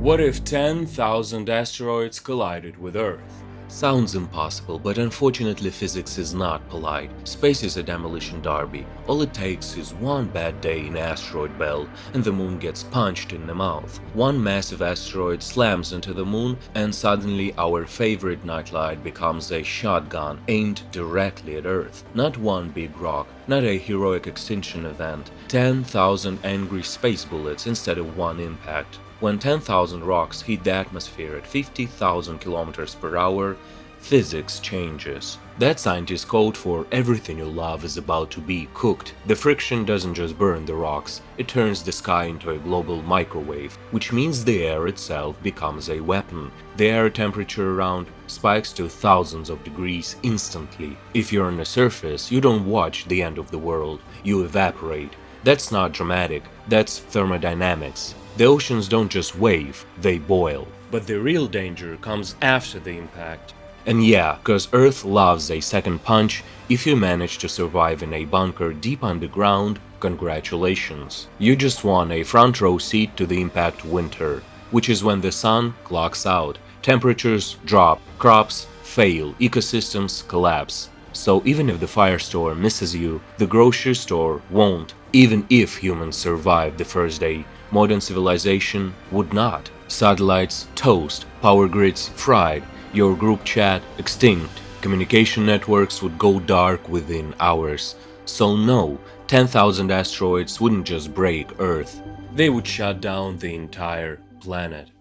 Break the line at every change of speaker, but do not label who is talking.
What if 10,000 asteroids collided with Earth? Sounds impossible, but unfortunately physics is not polite. Space is a demolition derby. All it takes is one bad day in asteroid belt and the moon gets punched in the mouth. One massive asteroid slams into the moon and suddenly our favorite nightlight becomes a shotgun aimed directly at Earth. Not one big rock, not a heroic extinction event. 10,000 angry space bullets instead of one impact. When 10,000 rocks hit the atmosphere at 50,000 kilometers per hour, physics changes. That scientist code for everything you love is about to be cooked. The friction doesn't just burn the rocks, it turns the sky into a global microwave, which means the air itself becomes a weapon. The air temperature around spikes to thousands of degrees instantly. If you're on the surface, you don't watch the end of the world, you evaporate. That's not dramatic, that's thermodynamics. The oceans don't just wave, they boil. But the real danger comes after the impact. And yeah, cause Earth loves a second punch. If you manage to survive in a bunker deep underground, congratulations. You just won a front row seat to the impact winter, which is when the sun clocks out, temperatures drop, crops fail, ecosystems collapse. So even if the firestorm misses you, the grocery store won't. Even if humans survive the first day, modern civilization would not. Satellites toast, power grids fried, your group chat extinct, communication networks would go dark within hours. So no, 10,000 asteroids wouldn't just break Earth, they would shut down the entire planet.